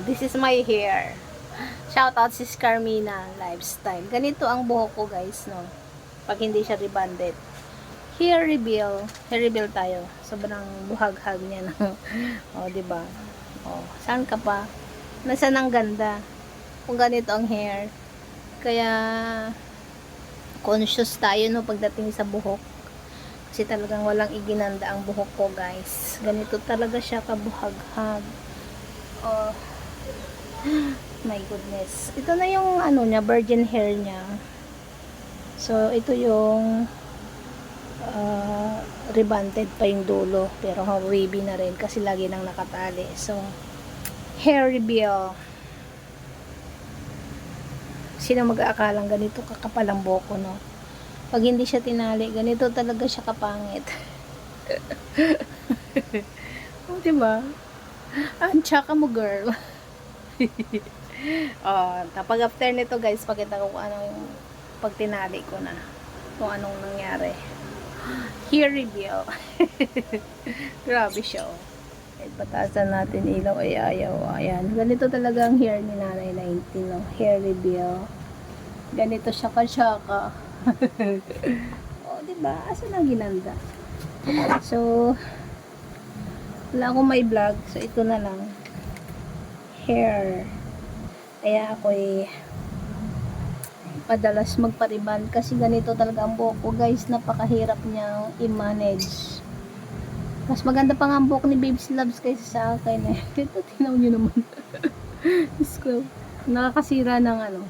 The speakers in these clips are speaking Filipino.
This is my hair. Shout out sis Carmina Lifestyle. Ganito ang buhok ko guys, no. Pag hindi siya rebonded. Hair reveal. Hair reveal tayo. Sobrang buhag-hag niya no. Oh, 'di ba? Oh, saan ka pa? Nasaan ang ganda? Kung ganito ang hair. Kaya conscious tayo no pagdating sa buhok. Kasi talagang walang iginanda ang buhok ko guys. Ganito talaga siya kabuhag-hag. Oh. My goodness. Ito na yung ano niya, virgin hair niya. So, ito yung rebonded pa yung dulo. Pero wavy na rin kasi lagi nang nakatali. So, hair reveal. Sino mag-aakalang ganito kakapal ang buhok ko, no? Pag hindi siya tinali, ganito talaga siya kapangit. Oh, diba? Tsaka mo, girl. Kapag after nito guys, pakita ko kung ano yung pag tinali ko na. Kung anong nangyari. Hair reveal. Grabe siya, oh. Patasan natin ilaw ay ayaw. Ayan. Ganito talaga ang hair ni Nanay 19, no? Hair reveal. Ganito siya ka-tsaka. Oh, diba? Asan ang ginanda? So, wala akong may vlog. So, ito na lang. Hair. Kaya ako'y madalas magpariban kasi ganito talaga ang buhok ko guys. Napakahirap niyang i-manage. Mas maganda pa nga ang buhok ni Babes Loves kaysa sa akin eh. Ito, tinaw nyo naman. Nakakasira ng ano.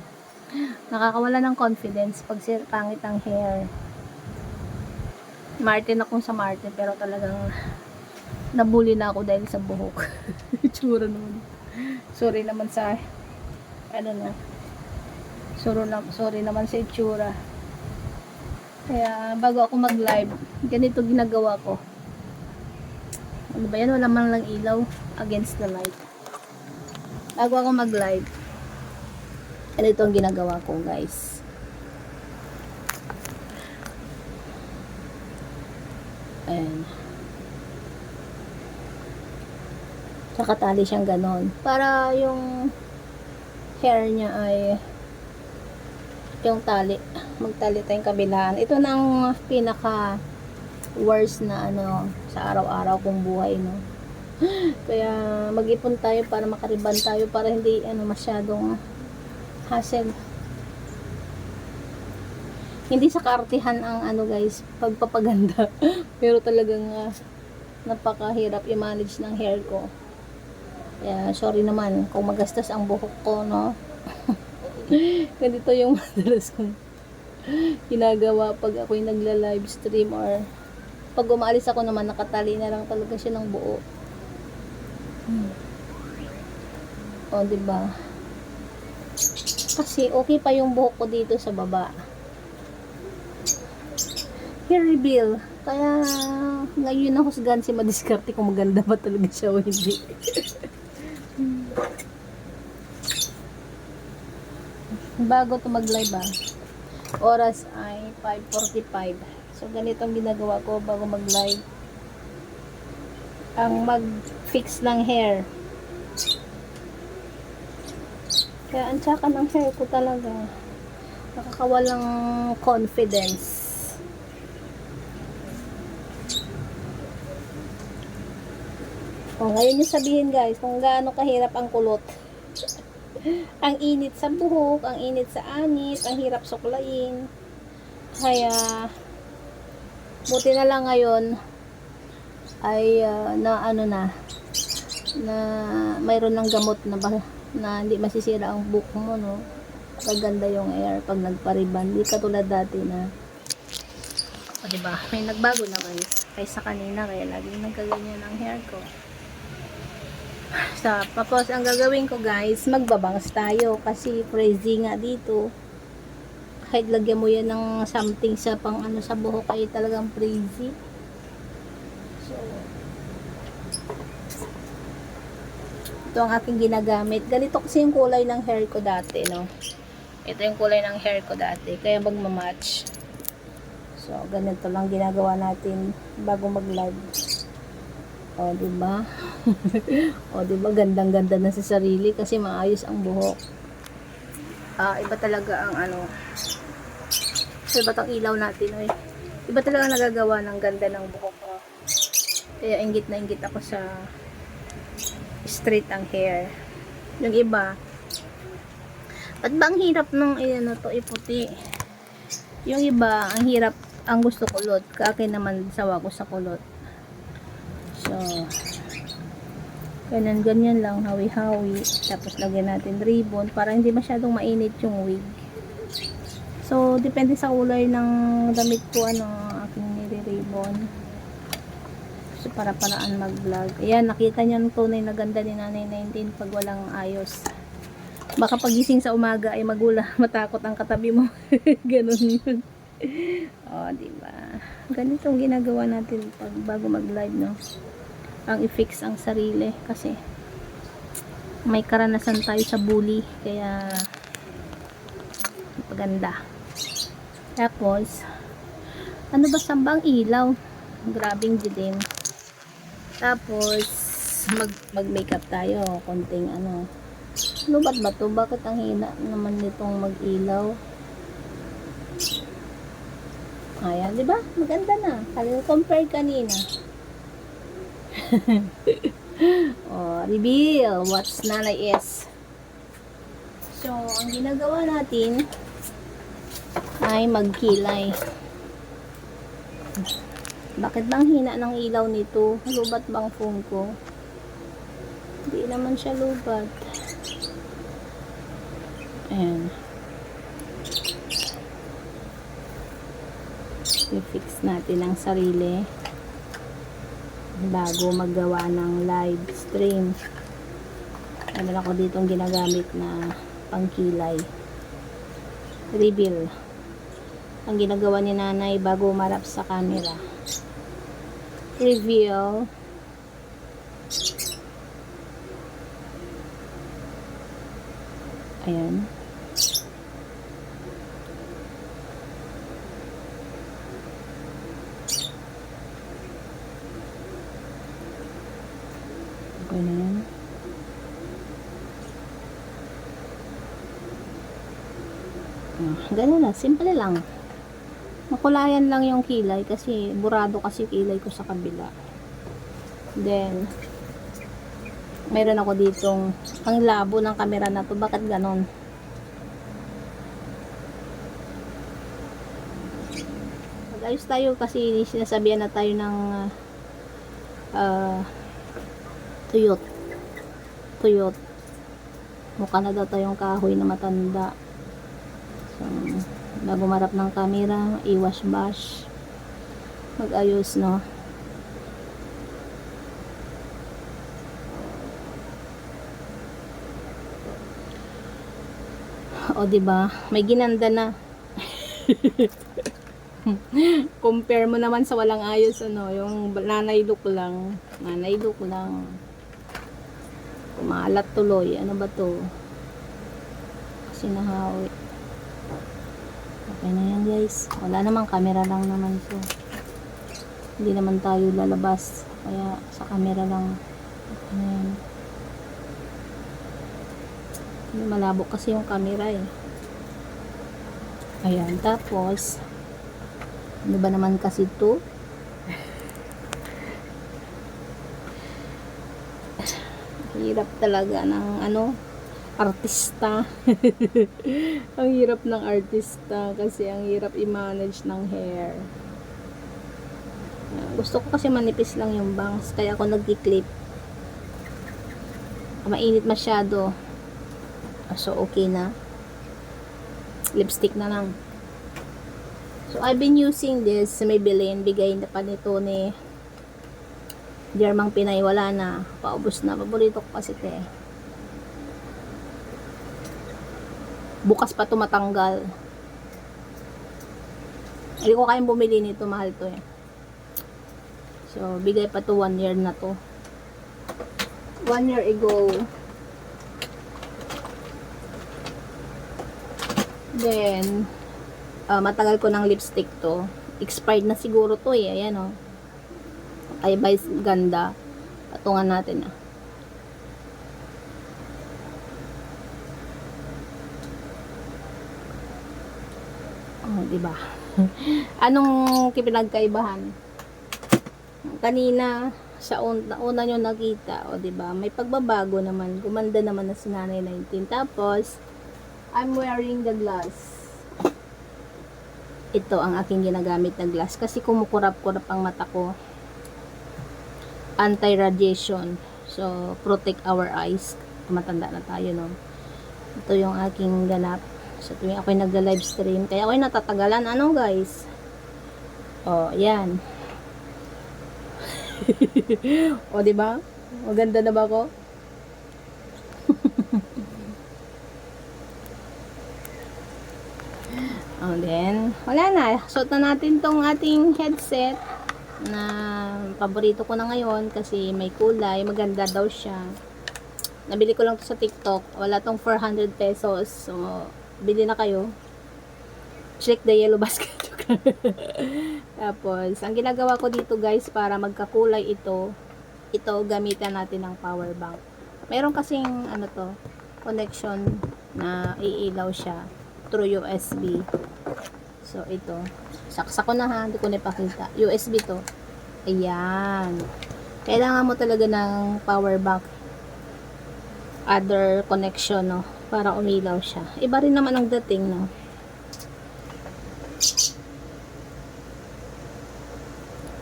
Nakakawala ng confidence pag pangit ang hair. Martin akong sa Martin pero talagang nabully na ako dahil sa buhok. Itsura naman. Sorry naman sa ano no. Sorry naman sa itsura. Kaya bago ako mag-live, ganito ginagawa ko. Ano ba yan? Wala man lang ilaw against the light. Bago ako mag-live, ganito ang ginagawa ko, guys. Ayan. Nakatali siyang ganon. Para yung hair niya ay yung tali. Magtali tayong kabilaan. Ito na ang pinaka worst na ano sa araw-araw kong buhay, no. Kaya mag-ipon tayo para makariban tayo para hindi ano masyadong hassle. Hindi sa kaartihan ang ano guys, pagpapaganda. Pero talagang napakahirap i-manage ng hair ko. Kaya sorry naman kung magastos ang buhok ko, no. Ganito yung madalas kong ginagawa pag ako'y nagla-live stream or pag umalis ako naman nakatali na lang talaga siya ng buo. O, diba? Kasi okay pa yung buhok ko dito sa baba. Hair reveal. Kaya ngayon nahusgan si madiskarte kung maganda ba talaga siya o hindi. Bago to mag-live oras ay 5:45. So ganito ang ginagawa ko bago mag-live. Ang mag-fix ng hair. Kaya ang tsaka ng hair ko talaga. Nakakawalang confidence. O, ngayon yung sabihin guys, kung gaano kahirap ang kulot. Ang init sa buhok, ang init sa anit, ang hirap suklayin. Kaya, buti na lang ngayon, ay na ano na mayroon ng gamot na hindi masisira ang buhok mo, no. Kaganda yung hair pag nagpariban. Di katulad dati na, o diba, may nagbago na guys. Kaysa kanina, kaya laging nagkaganyan ang hair ko. So, tapos ang gagawin ko guys, magbabangs tayo kasi crazy nga dito. Kahit lagyan mo yan ng something sa pang ano sa buhok ay talagang crazy. So, ito ang aking ginagamit. Ganito kasi yung kulay ng hair ko dati, no. Ito yung kulay ng hair ko dati, kaya magmamatch. So, ganito lang ginagawa natin bago mag-live. O, diba? O, diba? Gandang-ganda na sa sarili kasi maayos ang buhok. Iba talaga ang ano. Iba tang ilaw natin, oy. Iba talaga nagagawa ng ganda ng buhok ko. Kaya inggit na inggit ako sa straight ang hair. Yung iba, ba't ba ang hirap nung ano to, iputi? Yung iba, ang hirap, ang gusto kulot. Kaakin naman, sawa ko sa kulot. So, ganyan lang, hawi-hawi. Tapos lagyan natin ribbon para hindi masyadong mainit yung wig. So, depende sa kulay ng damit ko, ano, aking nire-ribbon. So, para-paraan mag-vlog. Ayan, nakita niyo ang tunay na ganda ni Nanay 19 pag walang ayos. Baka pagising sa umaga ay matakot ang katabi mo. Ganun yun. O, diba? Ganito ang ginagawa natin pag bago mag-live, no? Ang i-fix ang sarili kasi may karanasan tayo sa bully. Kaya, maganda. Tapos, ano ba sambang ilaw? Grabing dilim. Tapos, mag-makeup tayo. Konting ano. Lubat ba to? Bakit ang hina naman nitong mag-ilaw? Ayan, di ba? Maganda na. Compare kanina. Oh, reveal what's Nanay is. So, ang ginagawa natin ay magkilay. Bakit bang hina ng ilaw nito? Lubat bang phone ko? Hindi naman siya lubat. Ayan. I-fix natin ang sarili bago maggawa ng live stream. Meron ako ditong ginagamit na pangkilay. Reveal. Ang ginagawa ni Nanay bago umarap sa camera. Reveal. Ayan. Okay na yan. Ganun na. Simple lang. Makulayan lang yung kilay kasi burado kasi kilay ko sa kabila. Then, mayroon ako ditong ang labo ng camera na to. Bakit ganon? Mag-ayos tayo kasi sinasabihan na tayo ng tuyot. Mukha na daw tayong kahoy na matanda. So, bago marap ng camera, i-wash bash. Mag-ayos, no? O, diba? May ginanda na. Compare mo naman sa walang ayos, ano? Yung nanay look lang. Nanay look lang. Kumalat tuloy. Ano ba to? Kasi nahawi. Okay na yan, guys. Wala namang camera lang naman to. Hindi naman tayo lalabas. Kaya sa camera lang. Okay na yan. Malabo kasi yung camera eh. Ayan. Tapos, ano ba naman kasi to? Hirap talaga ng ano, artista. Ang hirap ng artista kasi ang hirap i-manage ng hair. Gusto ko kasi manipis lang yung bangs kaya ako nagki-clip. Mainit masyado. So okay na. Lipstick na lang. So I've been using this sa Maybelline. Bigay na pa nito ni Germang Pinay. Wala na. Paubos na. Paborito ko kasi ito eh. Bukas pa ito matanggal. Hindi ko kayang bumili nito. Mahal to eh. So, bigay pa to 1 year na to. 1 year ago. Then, matagal ko ng lipstick to. Expired na siguro to eh. Ayan o. Ay, by Ganda. Tungan natin ah. Oh, di ba? Anong pinagkaibahan? Kanina sa una nyo nakita, o di ba? May pagbabago naman. Gumanda naman na si Nanay 19. Tapos I'm wearing the glass. Ito ang aking ginagamit na glass kasi kumukurap-kurap ang mata ko. Anti-radiation. So, protect our eyes. Matanda na tayo, no? Ito yung aking ganap. So, tuwing ako'y nagla-live stream. Kaya ako'y natatagalan. Ano, guys? Oh, yan. O, diba? Maganda na ba ako? Oh, then, wala na. Suot na natin tong ating headset na paborito ko na ngayon kasi may kulay. Maganda daw siya. Nabili ko lang to sa TikTok. Wala tong 400 pesos. So, bili na kayo. Check the yellow basket. Tapos, ang ginagawa ko dito guys para magkakulay ito, gamitan natin ng power bank. Meron kasing ano to, connection na iilaw siya through USB. So, ito. Saksak ko na ha. Hindi ko na ipakita. USB to. Ayan. Kailangan mo talaga ng power bank. Other connection, no? Para umilaw siya. Iba rin naman ang dating, no?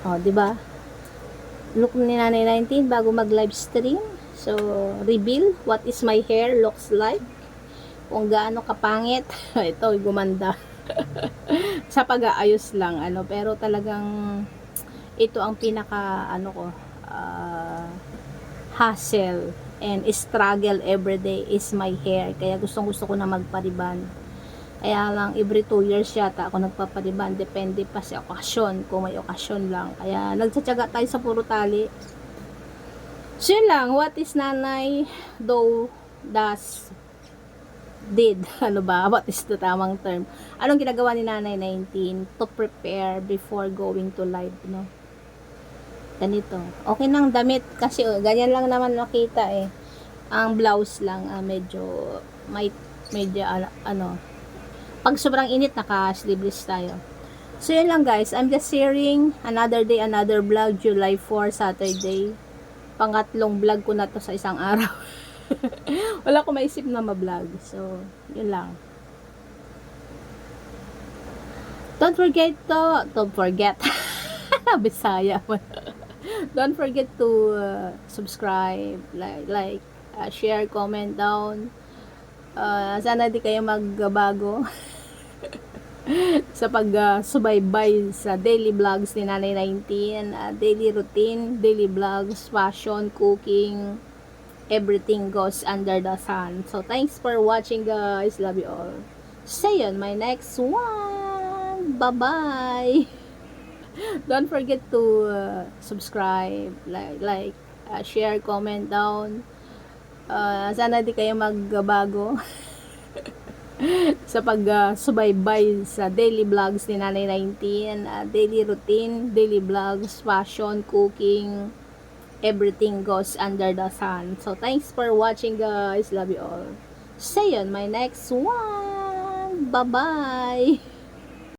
O, diba? Look ni Nanay 19 bago mag-live stream. So, reveal what is my hair looks like. Kung gaano kapangit. Ito, gumanda. Sa pag-aayos lang, ano. Pero talagang ito ang pinaka, ano ko, hassle and struggle everyday is my hair. Kaya gustong-gusto ko na magpariban. Kaya lang, every 2 years yata ako nagpapariban. Depende pa sa okasyon, kung may okasyon lang. Kaya, nagtsatsaga tayo sa puro tali. So, yun lang. What is Nanay did? Ano ba? What is the tamang term? Anong ginagawa ni Nanay 19 to prepare before going to live, no? Ganito. Okay nang damit kasi ganyan lang naman makita eh. Ang blouse lang medyo ano. Pag sobrang init naka-sleeveless tayo. So yun lang guys. I'm just sharing another day, another vlog, July 4, Saturday. Pangatlong vlog ko na to sa isang araw. Wala ko maisip na ma-vlog. So, yun lang. Don't forget. Bisaya. Don't forget to subscribe, like, share, comment down. Sana di kayo magbago sa pag-subaybay sa daily vlogs ni Nanay 19, daily routine, daily vlogs, fashion, cooking, everything goes under the sun. So, thanks for watching guys. Love you all. See you on my next one. Bye-bye. Don't forget to subscribe, like, share, comment down. Sana di kayo magbago sa pag-subaybay sa daily vlogs ni Nanay 19, daily routine, daily vlogs, fashion, cooking, everything goes under the sun. So, thanks for watching guys. Love you all. See you on my next one. Bye-bye.